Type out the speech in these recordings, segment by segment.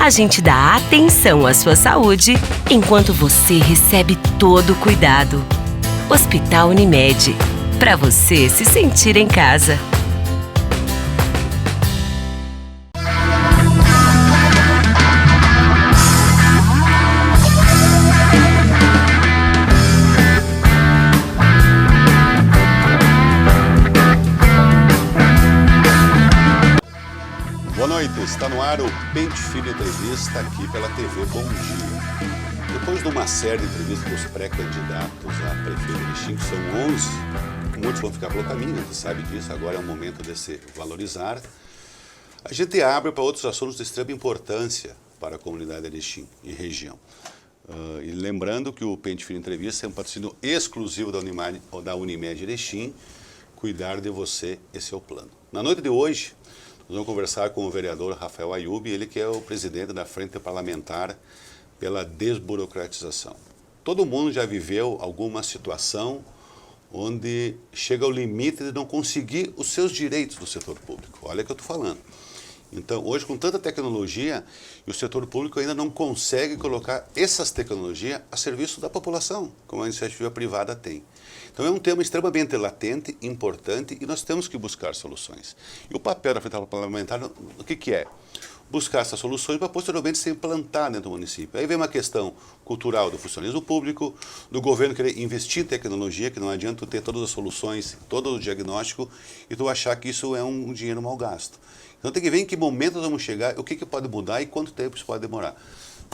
A gente dá atenção à sua saúde enquanto você recebe todo o cuidado. Hospital Unimed, para você se sentir em casa. Boa noite, está no ar o Pente Fino Entrevista aqui pela TV Bom Dia. Depois de uma série de entrevistas com os pré-candidatos a prefeito de Erechim, que são 11, muitos vão ficar pelo caminho, a gente sabe disso, agora é o momento de se valorizar. A gente abre para outros assuntos de extrema importância para a comunidade de Erechim e região. E lembrando que o Pente Fino Entrevista é um patrocínio exclusivo da Unimed Erechim. Cuidar de você, esse é o plano. Na noite de hoje, nós vamos conversar com o vereador Rafael Ayub, ele que é o presidente da Frente Parlamentar pela Desburocratização. Todo mundo já viveu alguma situação onde chega ao limite de não conseguir os seus direitos do setor público. Olha o que eu estou falando. Então, hoje, com tanta tecnologia, o setor público ainda não consegue colocar essas tecnologias a serviço da população, como a iniciativa privada tem. Então, é um tema extremamente latente, importante, e nós temos que buscar soluções. E o papel da Frente Parlamentar, o que é? Buscar essas soluções para posteriormente ser implantar dentro do município. Aí vem uma questão cultural do funcionalismo público, do governo querer investir em tecnologia, que não adianta tu ter todas as soluções, todo o diagnóstico, e tu achar que isso é um dinheiro mal gasto. Então tem que ver em que momento nós vamos chegar, o que pode mudar e quanto tempo isso pode demorar.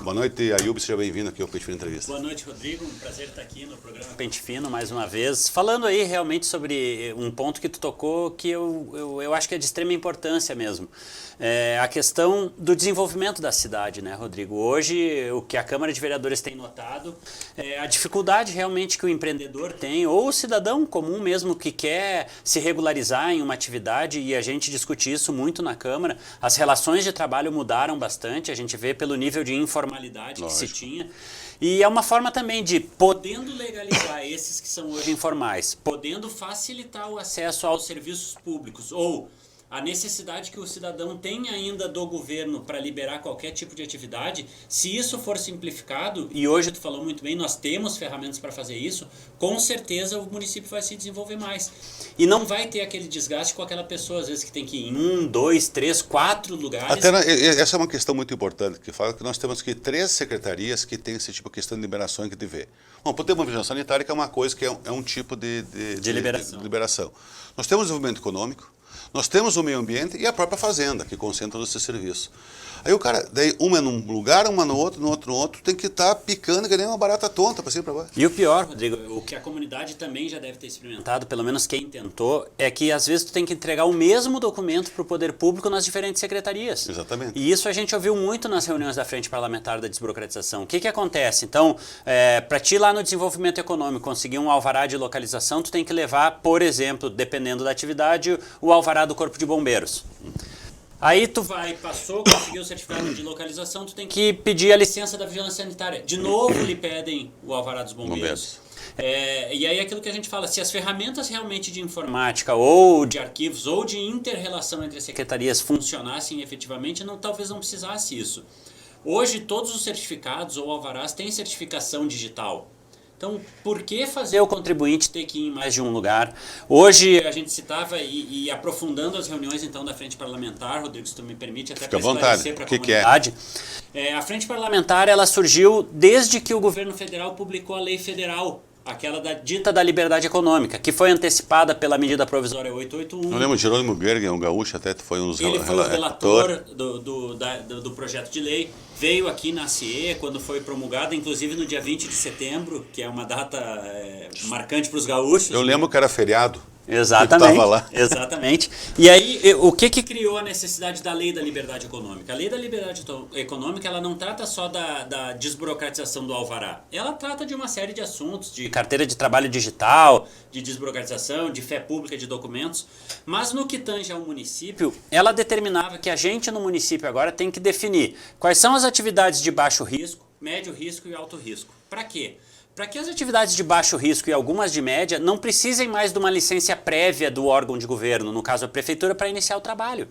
Boa noite, Ayub, seja bem-vindo aqui ao Pente Fino Entrevista. Boa noite, Rodrigo, um prazer estar aqui no programa Pente Fino mais uma vez. Falando aí realmente sobre um ponto que tu tocou que eu acho que é de extrema importância mesmo. A questão do desenvolvimento da cidade, né, Rodrigo? Hoje, o que a Câmara de Vereadores tem notado é a dificuldade realmente que o empreendedor tem, ou o cidadão comum mesmo que quer se regularizar em uma atividade, e a gente discute isso muito na Câmara. As relações de trabalho mudaram bastante, a gente vê pelo nível de informalidade que se tinha. E é uma forma também de, podendo legalizar esses que são hoje informais, podendo facilitar o acesso aos serviços públicos, ou a necessidade que o cidadão tem ainda do governo para liberar qualquer tipo de atividade, se isso for simplificado, e hoje tu falou muito bem, nós temos ferramentas para fazer isso, com certeza o município vai se desenvolver mais. E não vai ter aquele desgaste com aquela pessoa, às vezes, que tem que ir em 1, 2, 3, 4 lugares. Essa é uma questão muito importante, que fala que nós temos aqui 3 secretarias que têm esse tipo de questão de liberação que vê. Bom, por ter uma vigilância sanitária, que é uma coisa que é um tipo de liberação. Nós temos desenvolvimento econômico, nós temos o meio ambiente e a própria fazenda, que concentra todo esse serviço. Aí o cara, daí uma é num lugar, uma no outro, tem que estar picando que nem uma barata tonta para cima e para baixo. E o pior, Rodrigo, o que a comunidade também já deve ter experimentado, pelo menos quem tentou, é que às vezes tu tem que entregar o mesmo documento para o poder público nas diferentes secretarias. Exatamente. E isso a gente ouviu muito nas reuniões da Frente Parlamentar da Desburocratização. O que acontece? Então, para ti lá no desenvolvimento econômico conseguir um alvará de localização, tu tem que levar, por exemplo, dependendo da atividade, o alvará do Corpo de Bombeiros. Aí tu conseguiu o certificado de localização, tu tem que pedir a licença da vigilância sanitária. De novo lhe pedem o alvará dos bombeiros. E aí aquilo que a gente fala, se as ferramentas realmente de informática, ou de arquivos, ou de inter-relação entre as secretarias funcionassem efetivamente, talvez não precisasse isso. Hoje todos os certificados ou alvarás têm certificação digital. Então, por que fazer o contribuinte ter que ir em mais de um lugar? Hoje a gente citava e aprofundando as reuniões então da Frente Parlamentar, Rodrigo, se tu me permite, até para esclarecer para a comunidade. A Frente Parlamentar ela surgiu desde que o governo federal publicou a lei federal, aquela dita da liberdade econômica, que foi antecipada pela medida provisória 881. Eu lembro de Jerônimo Gergen, um gaúcho, até foi um dos Ele foi o relator do projeto de lei, veio aqui na CIE quando foi promulgada, inclusive no dia 20 de setembro, que é uma data marcante para os gaúchos. Eu lembro que era feriado. Exatamente, tava lá. Exatamente. E aí, o que criou a necessidade da Lei da Liberdade Econômica? A Lei da Liberdade Econômica, ela não trata só da desburocratização do alvará. Ela trata de uma série de assuntos, de carteira de trabalho digital, de desburocratização, de fé pública de documentos. Mas no que tange ao município, ela determinava que a gente no município agora tem que definir quais são as atividades de baixo risco, médio risco e alto risco. Para quê? Para que as atividades de baixo risco e algumas de média não precisem mais de uma licença prévia do órgão de governo, no caso a prefeitura, para iniciar o trabalho.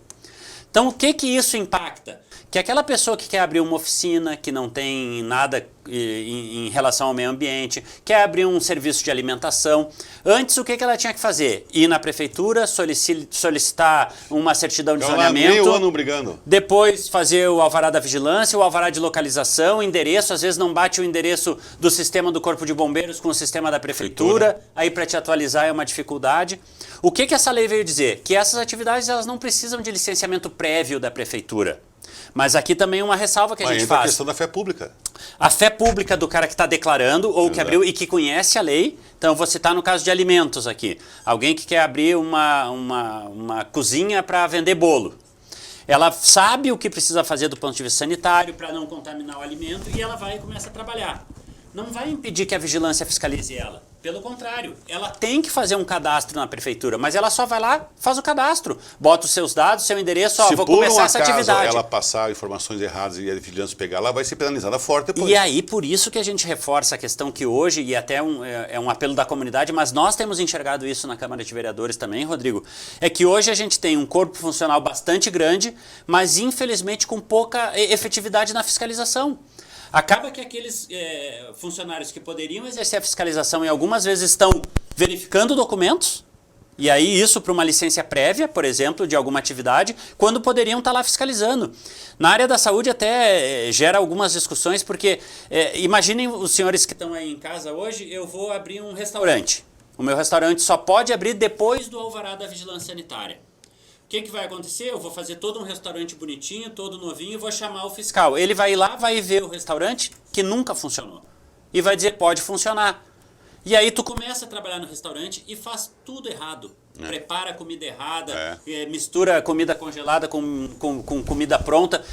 Então, o que isso impacta? Que aquela pessoa que quer abrir uma oficina, que não tem nada em relação ao meio ambiente, quer abrir um serviço de alimentação, antes o que ela tinha que fazer? Ir na prefeitura, solicitar uma certidão de zoneamento, meio ano brigando. Depois fazer o alvará da vigilância, o alvará de localização, endereço, às vezes não bate o endereço do sistema do Corpo de Bombeiros com o sistema da prefeitura, aí para te atualizar é uma dificuldade. O que essa lei veio dizer? Que essas atividades elas não precisam de licenciamento prévio da prefeitura. Mas aqui também uma ressalva que a gente faz. A questão da fé pública. A fé pública do cara que está declarando ou que abriu e que conhece a lei. Então, eu vou citar no caso de alimentos aqui. Alguém que quer abrir uma cozinha para vender bolo. Ela sabe o que precisa fazer do ponto de vista sanitário para não contaminar o alimento e ela vai e começa a trabalhar. Não vai impedir que a vigilância fiscalize ela. Pelo contrário, ela tem que fazer um cadastro na prefeitura, mas ela só vai lá, faz o cadastro, bota os seus dados, seu endereço, vou começar essa atividade. Se por um acaso ela passar informações erradas e a vigilância pegar, ela vai ser penalizada forte depois. E aí, por isso que a gente reforça a questão que hoje, e até é um apelo da comunidade, mas nós temos enxergado isso na Câmara de Vereadores também, Rodrigo, é que hoje a gente tem um corpo funcional bastante grande, mas infelizmente com pouca efetividade na fiscalização. Acaba que aqueles funcionários que poderiam exercer a fiscalização e algumas vezes estão verificando documentos, e aí isso para uma licença prévia, por exemplo, de alguma atividade, quando poderiam estar lá fiscalizando. Na área da saúde até gera algumas discussões, porque imaginem os senhores que estão aí em casa hoje, eu vou abrir um restaurante. O meu restaurante só pode abrir depois do alvará da vigilância sanitária. O que vai acontecer? Eu vou fazer todo um restaurante bonitinho, todo novinho, e vou chamar o fiscal. Ele vai ir lá, vai ver o restaurante que nunca funcionou. E vai dizer, pode funcionar. E aí tu começa a trabalhar no restaurante e faz tudo errado. Prepara comida errada, mistura comida congelada com comida pronta.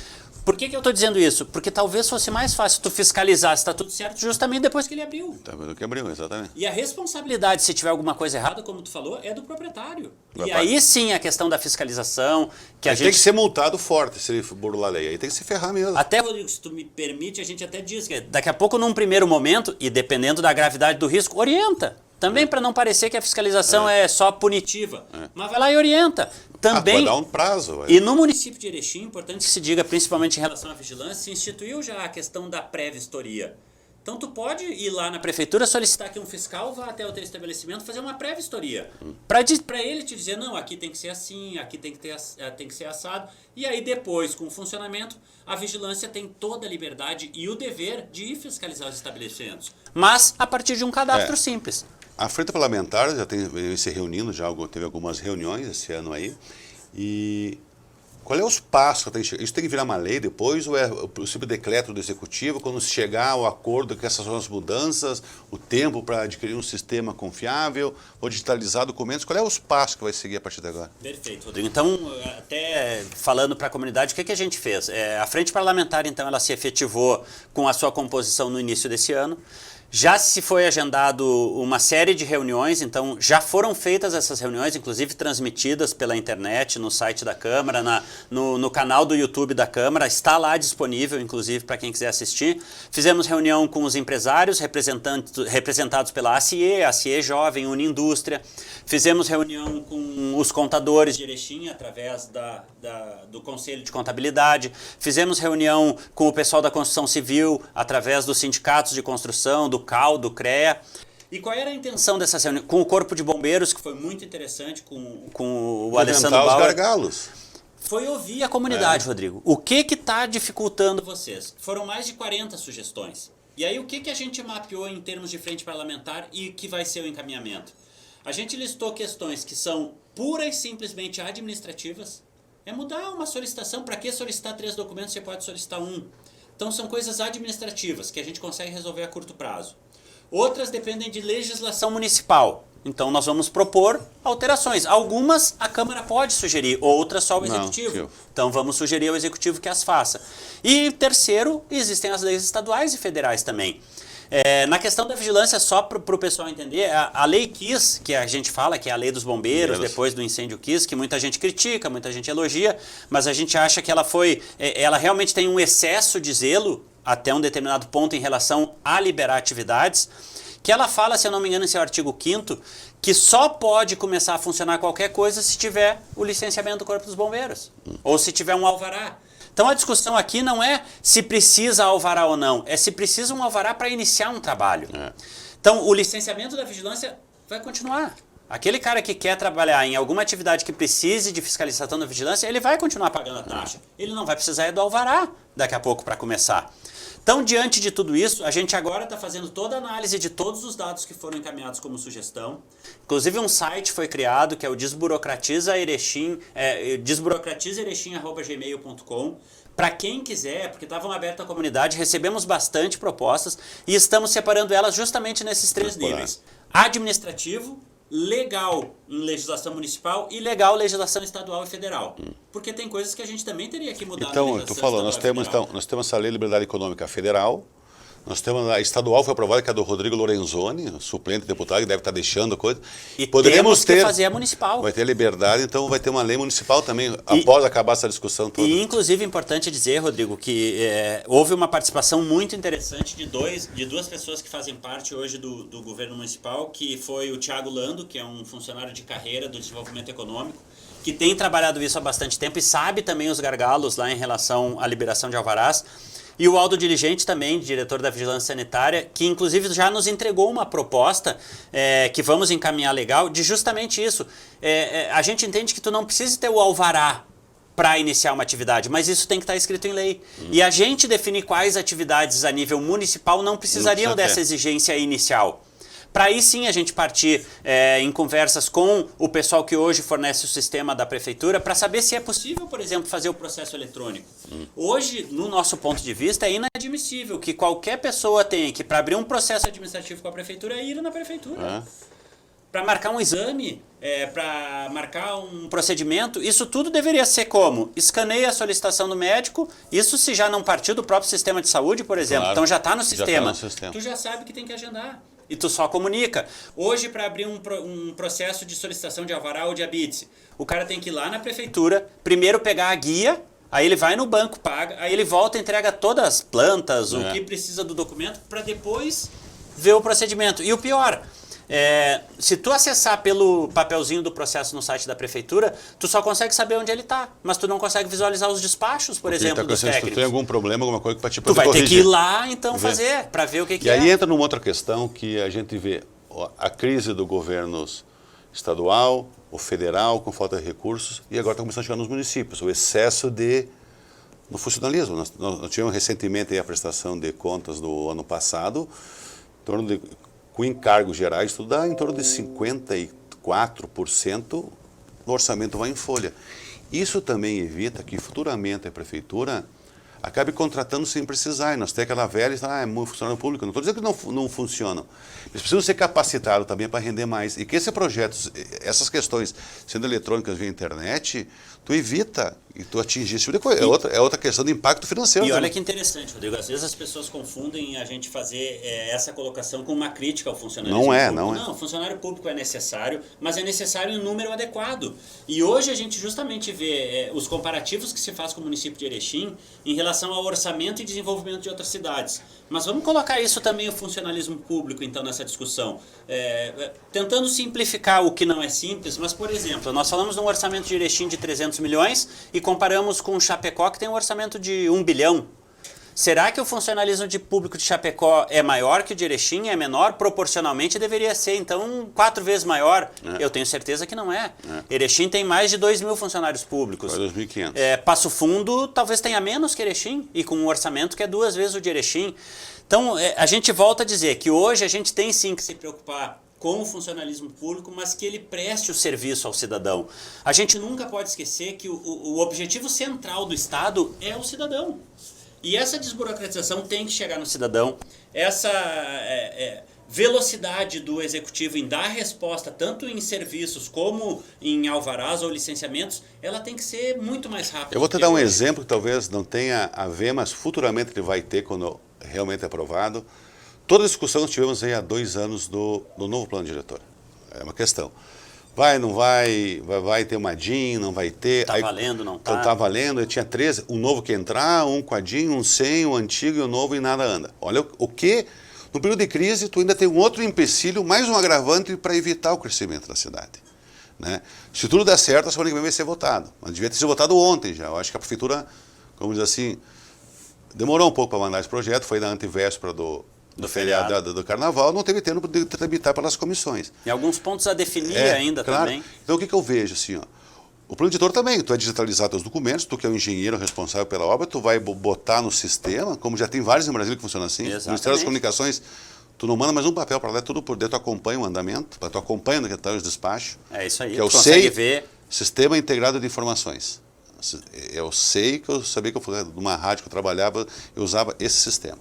Por que eu estou dizendo isso? Porque talvez fosse mais fácil tu fiscalizar se está tudo certo justamente depois que ele abriu. Depois que abriu, exatamente. E a responsabilidade, se tiver alguma coisa errada, como tu falou, é do proprietário. E aí sim a questão da fiscalização, que a gente... Tem que ser multado forte se ele burlar a lei, aí tem que se ferrar mesmo. Até, Rodrigo, se tu me permite, a gente até diz que daqui a pouco, num primeiro momento, e dependendo da gravidade do risco, orienta. Também para não parecer que a fiscalização é só punitiva. Mas vai lá e orienta. Também, pode dar um prazo. E no município de Erechim, importante que se diga, principalmente em relação à vigilância, se instituiu já a questão da pré-vistoria. Então tu pode ir lá na prefeitura, solicitar que um fiscal vá até o teu estabelecimento fazer uma pré-vistoria. Para ele te dizer, não, aqui tem que ser assim, aqui tem que ser assado. E aí depois, com o funcionamento, a vigilância tem toda a liberdade e o dever de ir fiscalizar os estabelecimentos. Mas a partir de um cadastro simples. A Frente Parlamentar já vem se reunindo, teve algumas reuniões esse ano aí. E qual é os passos? Isso tem que virar uma lei depois ou é o possível decreto do Executivo? Quando se chegar ao acordo que essas são as mudanças, o tempo para adquirir um sistema confiável ou digitalizar documentos, qual é os passos que vai seguir a partir de agora? Perfeito, Rodrigo. Então, até falando para a comunidade, o que a gente fez? A Frente Parlamentar, então, ela se efetivou com a sua composição no início desse ano. Já se foi agendado uma série de reuniões, então já foram feitas essas reuniões, inclusive transmitidas pela internet, no site da Câmara, no canal do YouTube da Câmara, está lá disponível, inclusive, para quem quiser assistir. Fizemos reunião com os empresários, representados pela ACIE Jovem, Unindústria. Fizemos reunião com os contadores de Erechim, através do Conselho de Contabilidade. Fizemos reunião com o pessoal da construção civil, através dos sindicatos de construção, do CAL, do CREA. E qual era a intenção dessa reunião? Com o Corpo de Bombeiros, que foi muito interessante, com o Alessandro Bauer. Os gargalos. Foi ouvir a comunidade, Rodrigo. O que está dificultando vocês? Foram mais de 40 sugestões. E aí o que a gente mapeou em termos de frente parlamentar e que vai ser o encaminhamento? A gente listou questões que são pura e simplesmente administrativas. É mudar uma solicitação. Para que solicitar 3 documentos, você pode solicitar 1. Então são coisas administrativas que a gente consegue resolver a curto prazo. Outras dependem de legislação municipal. Então nós vamos propor alterações. Algumas a Câmara pode sugerir, outras só o Executivo. Então vamos sugerir ao Executivo que as faça. E terceiro, existem as leis estaduais e federais também. Na questão da vigilância, só para o pessoal entender, a lei KISS, que a gente fala que é a lei dos bombeiros, depois do incêndio KISS, que muita gente critica, muita gente elogia, mas a gente acha que ela realmente tem um excesso de zelo até um determinado ponto em relação a liberar atividades, que ela fala, se eu não me engano, em seu artigo 5º, que só pode começar a funcionar qualquer coisa se tiver o licenciamento do Corpo dos Bombeiros, ou se tiver um alvará. Então a discussão aqui não é se precisa alvará ou não, é se precisa um alvará para iniciar um trabalho. Então o licenciamento da vigilância vai continuar. Aquele cara que quer trabalhar em alguma atividade que precise de fiscalização da vigilância, ele vai continuar pagando a taxa. Ele não vai precisar do alvará daqui a pouco para começar. Então, diante de tudo isso, a gente agora está fazendo toda a análise de todos os dados que foram encaminhados como sugestão. Inclusive um site foi criado, que é o desburocratizaerechim@gmail.com. Para quem quiser, porque estavam abertas à comunidade, recebemos bastante propostas e estamos separando elas justamente nesses 3 níveis. Administrativo, legal em legislação municipal e legal legislação estadual e federal. Porque tem coisas que a gente também teria que mudar na legislação estadual nós e temos, federal. nós temos essa Lei de Liberdade Econômica Federal, nós temos a estadual, foi aprovada, que é do Rodrigo Lorenzoni, suplente deputado, que deve estar deixando coisa. E poderíamos temos que fazer a municipal. Vai ter liberdade, então vai ter uma lei municipal também, após acabar essa discussão toda. E, inclusive, é importante dizer, Rodrigo, que houve uma participação muito interessante de duas pessoas que fazem parte hoje do governo municipal, que foi o Thiago Lando, que é um funcionário de carreira do desenvolvimento econômico, que tem trabalhado isso há bastante tempo e sabe também os gargalos lá em relação à liberação de alvarás. E o Aldo Diligente também, diretor da Vigilância Sanitária, que inclusive já nos entregou uma proposta que vamos encaminhar legal, de justamente isso. A gente entende que tu não precisa ter o alvará para iniciar uma atividade, mas isso tem que estar escrito em lei. E a gente definir quais atividades a nível municipal não precisariam dessa exigência inicial. Para aí sim a gente partir em conversas com o pessoal que hoje fornece o sistema da prefeitura para saber se é possível, por exemplo, fazer o processo eletrônico. Hoje, no nosso ponto de vista, é inadmissível que qualquer pessoa tenha que, para abrir um processo administrativo com a prefeitura, ir na prefeitura. Para marcar um exame, para marcar um procedimento, isso tudo deveria ser como? Escaneia a solicitação do médico, isso se já não partiu do próprio sistema de saúde, por exemplo, Claro, então já está no sistema. sistema. Tu já sabe que tem que agendar. E tu só comunica. Hoje, para abrir um processo de solicitação de alvará ou de habite, o cara tem que ir lá na prefeitura, primeiro pegar a guia, aí ele vai no banco, paga, aí ele volta e entrega todas as plantas, o que precisa do documento, para depois ver o procedimento. E o pior, se tu acessar pelo papelzinho do processo no site da prefeitura, tu só consegue saber onde ele está, mas tu não consegue visualizar os despachos, por exemplo, dos técnicos. Se tu tem algum problema, alguma coisa para te poder corrigir. Tu vai ter que ir lá, então, fazer, para ver o que é. E aí entra numa outra questão que a gente vê a crise do governo estadual, o federal, com falta de recursos, e agora está começando a chegar nos municípios, o excesso no funcionalismo. Nós tivemos recentemente aí a prestação de contas do ano passado, em torno de... com encargos gerais, tudo dá em torno de 54% do orçamento vai em folha. Isso também evita que futuramente a prefeitura acabe contratando sem precisar. E nós temos aquela velha, é muito funcionário público. Não estou dizendo que não funcionam. Eles precisam ser capacitados também para render mais. E que esse projeto, essas questões, sendo eletrônicas via internet, tu evita e tu atingir esse tipo de coisa. É outra questão de impacto financeiro. E olha que interessante, Rodrigo. Às vezes as pessoas confundem a gente fazer essa colocação com uma crítica ao funcionário público. Não é. Não, o funcionário público é necessário, mas é necessário em número adequado. E hoje a gente justamente vê os comparativos que se faz com o município de Erechim em relação ao orçamento e desenvolvimento de outras cidades. Mas vamos colocar isso também, o funcionalismo público, então, nessa discussão. Tentando simplificar o que não é simples, mas, por exemplo, nós falamos de um orçamento de Erechim de 300 milhões e comparamos com o Chapecó, que tem um orçamento de 1 bilhão. Será que o funcionalismo público de Chapecó é maior que o de Erechim? É menor? Proporcionalmente deveria ser, então, 4 vezes maior. Eu tenho certeza que não é. Erechim tem mais de 2.000 funcionários públicos. 2.500. Passo Fundo talvez tenha menos que Erechim, e com um orçamento que é 2 vezes o de Erechim. Então, a gente volta a dizer que hoje a gente tem sim que se preocupar com o funcionalismo público, mas que ele preste o serviço ao cidadão. A gente nunca pode esquecer que o objetivo central do Estado é o cidadão. E essa desburocratização tem que chegar no cidadão. Essa velocidade do executivo em dar resposta, tanto em serviços como em alvarás ou licenciamentos, ela tem que ser muito mais rápida. Eu vou te dar um exemplo que talvez não tenha a ver, mas futuramente ele vai ter quando realmente é aprovado. Toda a discussão que nós tivemos aí há 2 anos do novo plano diretor. É uma questão. Vai, não vai, vai ter uma DIN, não vai ter. Está valendo, não está? Então está valendo, eu tinha 13, um novo que entrar, um com a DIN, um sem, o antigo e o novo e nada anda. Olha o que No período de crise, tu ainda tem um outro empecilho, mais um agravante para evitar o crescimento da cidade. Né? Se tudo der certo, a semana que vem vai ser votado. Mas devia ter sido votado ontem já. Eu acho que a prefeitura, como diz assim, demorou um pouco para mandar esse projeto, foi na antevéspera do feriado do Carnaval, não teve tempo de tramitar pelas comissões. E alguns pontos a definir ainda claro. também. Então o que eu vejo assim, ó, o plano diretor também, tu vai digitalizar teus documentos, tu que é o engenheiro responsável pela obra, tu vai botar no sistema, como já tem vários em Brasília que funcionam assim. Exatamente. O Ministério das Comunicações, tu não manda mais um papel para lá, é tudo por dentro, tu acompanha o andamento, tu acompanha no que está os despachos. É isso aí, que eu consegue sei, ver. Sistema Integrado de Informações. Eu sei que eu sabia que eu fui numa rádio que eu trabalhava, eu usava esse sistema.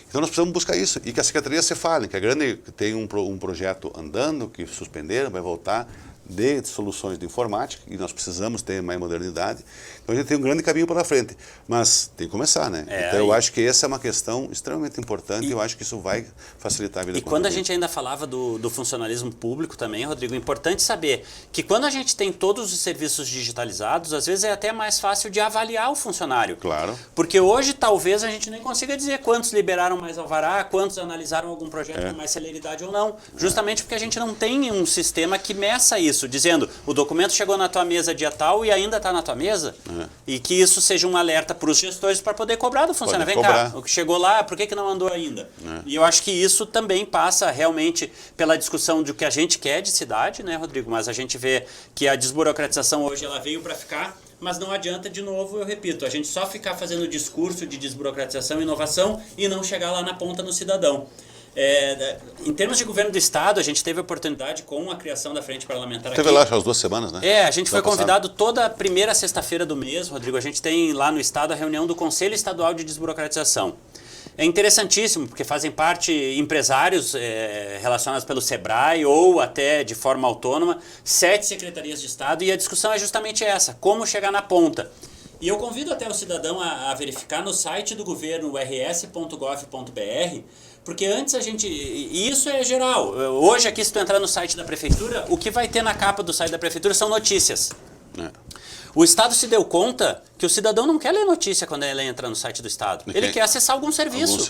Então nós precisamos buscar isso e que a Secretaria se fale, que a grande tem um projeto andando, que suspenderam, vai voltar, de soluções de informática, e nós precisamos ter mais modernidade. Então a gente tem um grande caminho pela frente, mas tem que começar, né? Então eu acho que essa é uma questão extremamente importante e eu acho que isso vai facilitar a vida. E quando a gente ainda falava do funcionalismo público também, Rodrigo, é importante saber que quando a gente tem todos os serviços digitalizados, às vezes é até mais fácil de avaliar o funcionário. Claro. Porque hoje talvez a gente nem consiga dizer quantos liberaram mais alvará, quantos analisaram algum projeto com mais celeridade ou não. Justamente porque a gente não tem um sistema que meça isso, dizendo o documento chegou na tua mesa dia tal e ainda está na tua mesa. E que isso seja um alerta para os gestores para poder cobrar do funcionário. Vem cá, o que chegou lá, por que não andou ainda? E eu acho que isso também passa realmente pela discussão do que a gente quer de cidade, né, Rodrigo? Mas a gente vê que a desburocratização hoje ela veio para ficar, mas não adianta, de novo, eu repito, a gente só ficar fazendo discurso de desburocratização e inovação e não chegar lá na ponta no cidadão. Em termos de governo do Estado, a gente teve a oportunidade com a criação da Frente Parlamentar aqui. Teve lá as 2 semanas, né? A gente foi convidado toda a primeira sexta-feira do mês, Rodrigo. A gente tem lá no Estado a reunião do Conselho Estadual de Desburocratização. É interessantíssimo, porque fazem parte empresários relacionados pelo SEBRAE ou até de forma autônoma, 7 secretarias de Estado, e a discussão é justamente essa, como chegar na ponta. E eu convido até o cidadão a verificar no site do governo, rs.gov.br, porque antes a gente... E isso é geral. Hoje aqui, se tu entrar no site da Prefeitura, o que vai ter na capa do site da Prefeitura são notícias. O Estado se deu conta que o cidadão não quer ler notícia quando ele entra no site do Estado. Ele quer acessar algum serviço.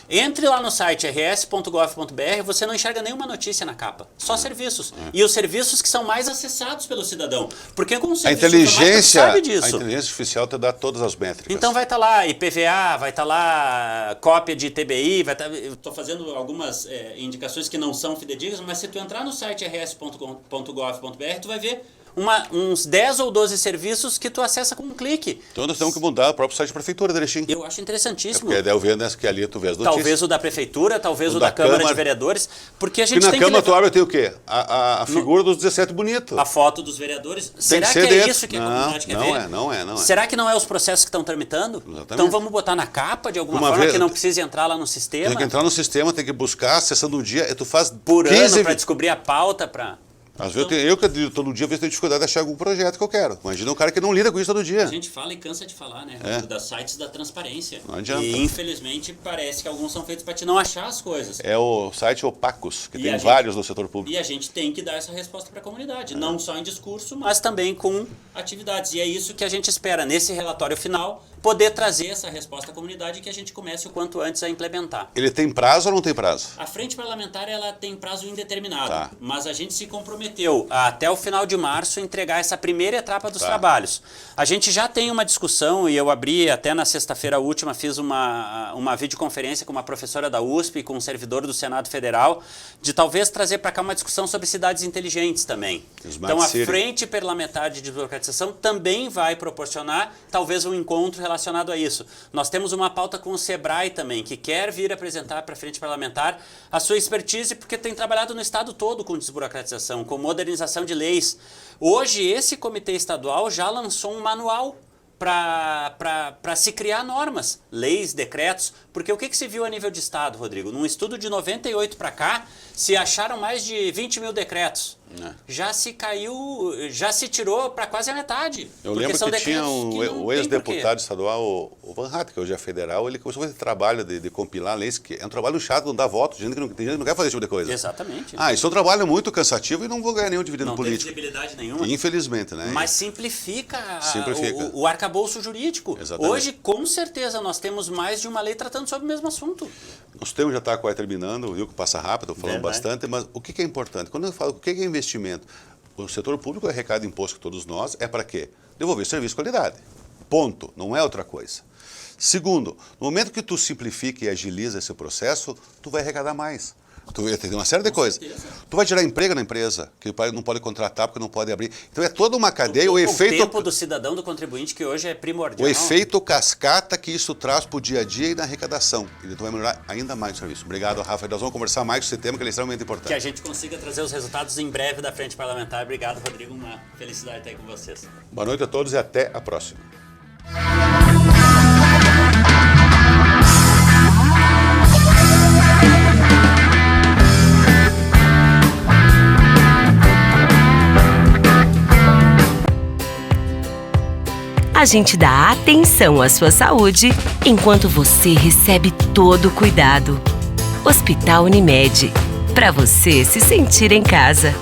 Entre lá no site rs.gov.br, você não enxerga nenhuma notícia na capa. Só serviços. E os serviços que são mais acessados pelo cidadão. Porque com o serviço inteligência, sabe disso. A inteligência artificial te dá todas as métricas. Então vai estar lá IPVA, vai estar lá cópia de ITBI, vai estar, eu estou fazendo algumas indicações que não são fidedignas, mas se tu entrar no site rs.gov.br, tu vai ver uns 10 ou 12 serviços que tu acessa com um clique. Então nós temos que mudar o próprio site da Prefeitura, Erechim. Eu acho interessantíssimo. Porque daí eu vejo que ali tu vê as notícias. Talvez o da Prefeitura, talvez o da Câmara de Vereadores, porque a gente tem que... na Câmara tu abre tem o quê? A figura dos 17 bonito. A foto dos vereadores. Será que é isso que a comunidade quer ver? Não é. Será que não é os processos que estão tramitando? Exatamente. Então vamos botar na capa de alguma forma que não precise entrar lá no sistema? Tem que entrar no sistema, tem que buscar, acessando o dia, e tu faz por ano para descobrir a pauta, para... Às vezes eu que todo dia tenho dificuldade de achar algum projeto que eu quero. Imagina um cara que não lida com isso todo dia. A gente fala e cansa de falar, né? Das sites da transparência. Não adianta. E infelizmente parece que alguns são feitos para te não achar as coisas. É o site Opacos, que tem vários no setor público. E a gente tem que dar essa resposta para a comunidade, não só em discurso, mas também com atividades. E é isso que a gente espera nesse relatório final, poder trazer essa resposta à comunidade e que a gente comece o quanto antes a implementar. Ele tem prazo ou não tem prazo? A Frente Parlamentar ela tem prazo indeterminado, mas a gente se comprometeu a, até o final de março, entregar essa primeira etapa dos trabalhos. A gente já tem uma discussão, e eu abri até na sexta-feira última, fiz uma videoconferência com uma professora da USP e com um servidor do Senado Federal, de talvez trazer para cá uma discussão sobre cidades inteligentes também. Então a Frente Parlamentar de Desburocratização também vai proporcionar talvez um encontro relacionado a isso. Nós temos uma pauta com o SEBRAE também, que quer vir apresentar para a Frente Parlamentar a sua expertise, porque tem trabalhado no estado todo com desburocratização, com modernização de leis. Hoje, esse comitê estadual já lançou um manual para se criar normas, leis, decretos, porque o que se viu a nível de estado, Rodrigo? Num estudo de 98 para cá, se acharam mais de 20 mil decretos. Já se caiu, já se tirou para quase a metade. Eu lembro que tinha o ex-deputado estadual, o Van Hatt, que hoje é federal, ele começou a fazer trabalho de compilar leis, que é um trabalho chato, não dá voto, tem gente que não quer fazer esse tipo de coisa. Exatamente. Isso é um trabalho muito cansativo e não vou ganhar nenhum dividendo político. Não tem visibilidade nenhuma. Infelizmente, né? Mas simplifica o arcabouço jurídico. Exatamente. Hoje, com certeza, nós temos mais de uma lei tratando sobre o mesmo assunto. Nosso tempo já está quase terminando, viu que passa rápido, falando bastante, mas o que é importante? Quando eu falo o que é investimento, o setor público arrecada imposto que todos nós, é para quê? Devolver serviço de qualidade. Ponto, não é outra coisa. Segundo, no momento que tu simplifica e agiliza esse processo, tu vai arrecadar mais. Tu vai ter uma série de coisas. Tu vai tirar emprego na empresa, que o pai não pode contratar porque não pode abrir. Então é toda uma cadeia, o efeito... O tempo do cidadão, do contribuinte, que hoje é primordial. O efeito cascata que isso traz para o dia a dia e na arrecadação. Então vai melhorar ainda mais o serviço. Obrigado, Rafa. Nós vamos conversar mais sobre esse tema, que ele é extremamente importante. Que a gente consiga trazer os resultados em breve da Frente Parlamentar. Obrigado, Rodrigo. Uma felicidade estar aí com vocês. Boa noite a todos e até a próxima. A gente dá atenção à sua saúde enquanto você recebe todo o cuidado. Hospital Unimed, para você se sentir em casa.